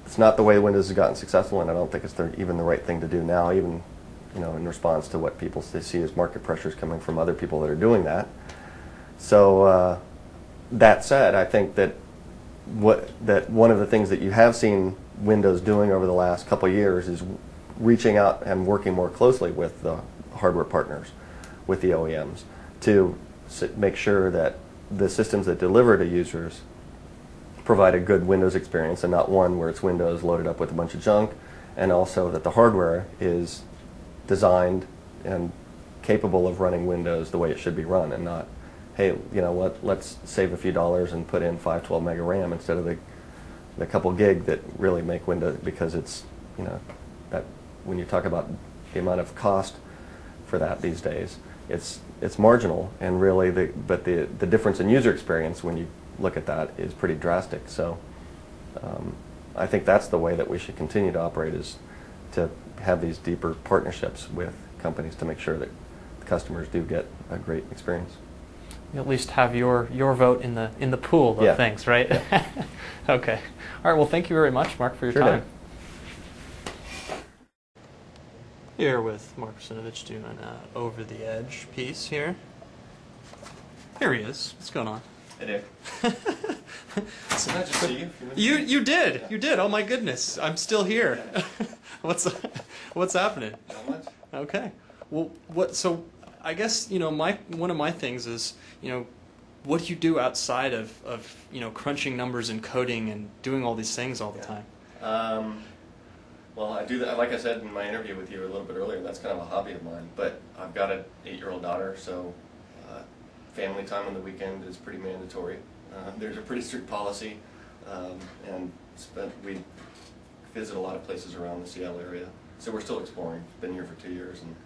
it's not the way Windows has gotten successful, and I don't think it's even the right thing to do now, even in response to what people see as market pressures coming from other people that are doing that. So that said, I think that one of the things that you have seen Windows doing over the last couple of years is reaching out and working more closely with the hardware partners, with the OEMs, to make sure that the systems that deliver to users provide a good Windows experience and not one where it's Windows loaded up with a bunch of junk, and also that the hardware is designed and capable of running Windows the way it should be run, and not, hey, you know what, let's save a few dollars and put in 512 meg of RAM instead of the couple gig that really make Windows, because it's, that when you talk about the amount of cost for that these days, it's marginal, and really the difference in user experience when you look at that is pretty drastic. So I think that's the way that we should continue to operate, is to have these deeper partnerships with companies to make sure that customers do get a great experience. You at least have your vote in the pool of things, right? Yeah. Okay. All right. Well, thank you very much, Mark, for your Sure time. did. Here with Mark Russinovich doing an Over the Edge piece here. Here he is. What's going on? Hey, Dave. Did I just see you? You did. You did. Oh my goodness. I'm still here. Yeah. What's happening? Not much. Okay. Well, so I guess, one of my things is, what do you do outside of crunching numbers and coding and doing all these things all the time? Well, I do that, like I said in my interview with you a little bit earlier, that's kind of a hobby of mine, but I've got an 8-year-old daughter, so family time on the weekend is pretty mandatory. There's a pretty strict policy, and we visit a lot of places around the Seattle area, so we're still exploring. Been here for 2 years, and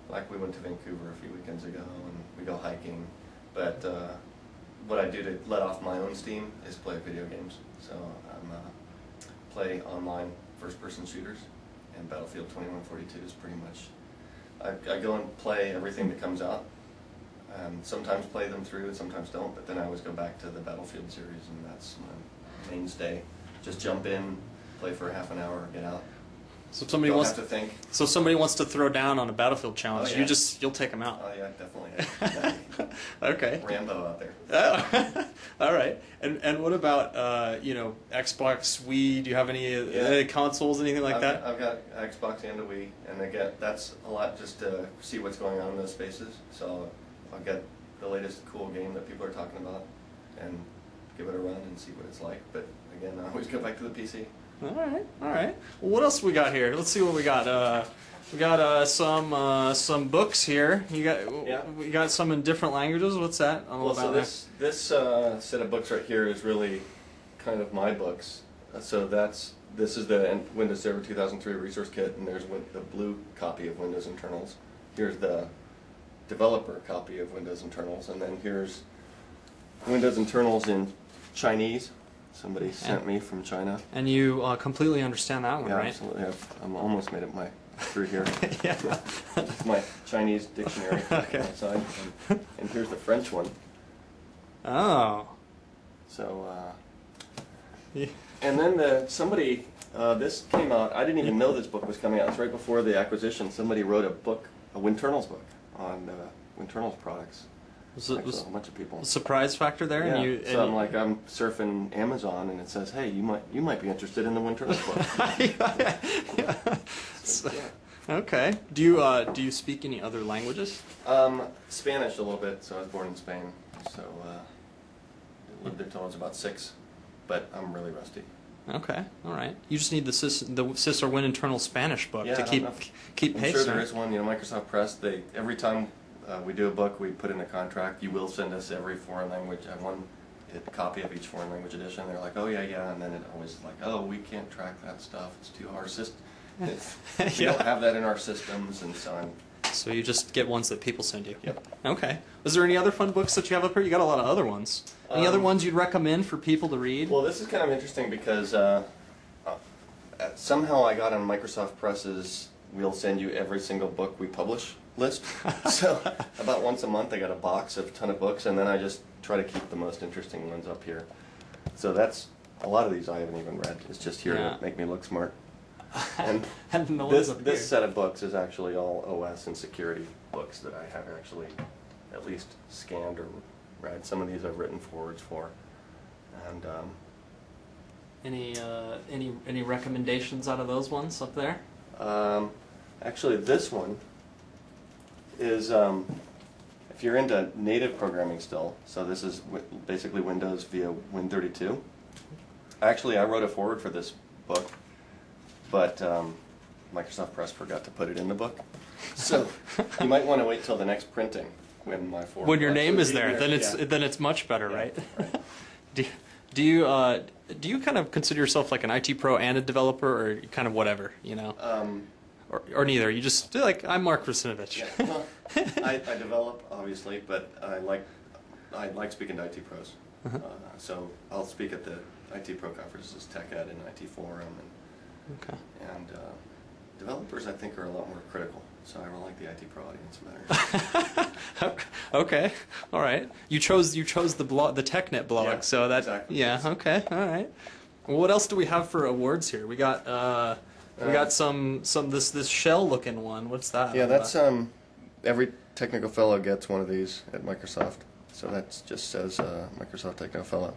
like we went to Vancouver a few weekends ago, and we go hiking, but what I do to let off my own steam is play video games. So I play online first-person shooters, and Battlefield 2142 is pretty much, I go and play everything that comes out, and sometimes play them through and sometimes don't, but then I always go back to the Battlefield series, and that's my mainstay. Just jump in, play for half an hour, get out. So if somebody wants to think. So if somebody wants to throw down on a Battlefield challenge, Oh, yeah. you'll take them out. Oh yeah, definitely. Okay. Rambo out there. Oh. All right. And what about Xbox, Wii? Do you have any consoles, anything like that? I've got Xbox and a Wii, and again, that's a lot just to see what's going on in those spaces. So I'll get the latest cool game that people are talking about and give it a run and see what it's like. But again, I always go back to the PC. All right. Well, what else we got here? Let's see what we got. We got some books here. We got some in different languages. What's that all about? So this set of books right here is really kind of my books. So this is the Windows Server 2003 Resource Kit, and there's the blue copy of Windows Internals. Here's the developer copy of Windows Internals, and then here's Windows Internals in Chinese. Somebody sent me from China. And you completely understand that one, yeah, right? Absolutely. I'm almost made it through here. Yeah. It's my Chinese dictionary Okay. on the side. And here's the French one. Oh. So, Yeah. and then this came out, I didn't even know this book was coming out. It's right before the acquisition. Somebody wrote a Winterns book on Winterns products. Was a bunch of people. Surprise factor there? Yeah. I'm surfing Amazon, and it says, "Hey, you might be interested in the Winterns book." Yeah. So, yeah. Okay. Do you speak any other languages? Spanish a little bit. So I was born in Spain. So lived there until I was about 6, but I'm really rusty. Okay. All right. You just need the Sys or Wininteranls Spanish book to keep pace. I'm sure there is one. Microsoft Press. Every time we do a book, we put in a contract. You will send us every foreign language. I have one copy of each foreign language edition. They're like, oh yeah, and then it always is like, oh, we can't track that stuff. It's too hard. We don't have that in our systems, and so on. So you just get ones that people send you. Yep. Okay. Is there any other fun books that you have up here? You got a lot of other ones. Any other ones you'd recommend for people to read? Well, this is kind of interesting because somehow I got on Microsoft Press's "We'll send you every single book we publish" list. So about once a month I got a box of a ton of books, and then I just try to keep the most interesting ones up here. So that's a lot of these I haven't even read. It's just here Yeah. to make me look smart. And And the ones up here. this set of books is actually all OS and security books that I have actually at least scanned or read. Some of these I've written forwards for. And Any recommendations out of those ones up there? actually, this one is if you're into native programming still. So this is basically Windows via Win32. Actually, I wrote a forward for this book, but Microsoft Press forgot to put it in the book. So you might want to wait till the next printing when my forward. When your name is there, yeah. then it's much better, Yeah, right? right. Do you kind of consider yourself like an IT pro and a developer, or kind of whatever, you know? Or neither? You just like, I'm Mark Russinovich. Yeah, well, I develop obviously, but I like speaking to IT pros. So I'll speak at the IT pro conferences, Tech Ed and IT Forum, Okay. and developers I think are a lot more critical. So I like the IT pro audience better. Okay, all right. You chose the blog, the TechNet blog, Yeah, so that exactly. yeah. Okay, all right. Well, what else do we have for awards here? We got some this shell looking one. What's that? Yeah, that's every technical fellow gets one of these at Microsoft. So that just says Microsoft Technical Fellow.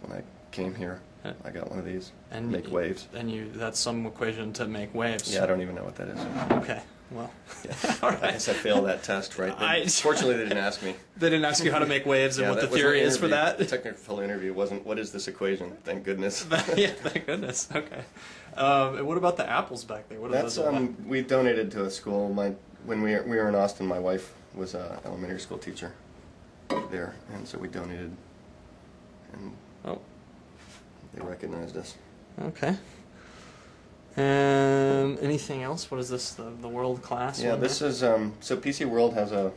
When I came here, I got one of these. And make waves. And that's some equation to make waves. Yeah, I don't even know what that is. Okay. Well, Yeah. all I right. guess I failed that test, right? Fortunately, they didn't ask me. They didn't ask you how to make waves and Yeah, what the that was theory my is for interview. that. The technical fellow interview wasn't, what is this equation? Thank goodness. Yeah, thank goodness. Okay. And what about the apples back there? What are That's those all about? we donated to a school. When we were in Austin, my wife was an elementary school teacher there, and so we donated, and Oh, they recognized us. okay. Anything else? What is this? The world class? Yeah, one this there? is so PC World has a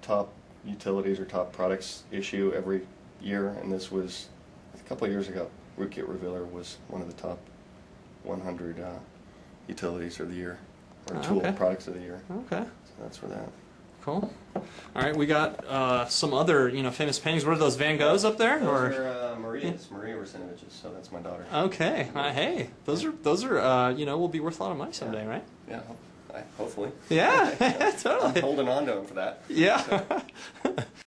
top utilities or top products issue every year, and this was a couple of years ago. Rootkit Revealer was one of the top 100 utilities of the year, or tool Okay. products of the year. Okay. So that's for that. Cool. All right, we got some other famous paintings. What are those, Van Goghs up there? Those are Maria's, Maria Russinovich's, so that's my daughter. Okay. Hey, those are will be worth a lot of money someday, right? Yeah, hopefully. Yeah, I'm totally. holding on to them for that. Yeah.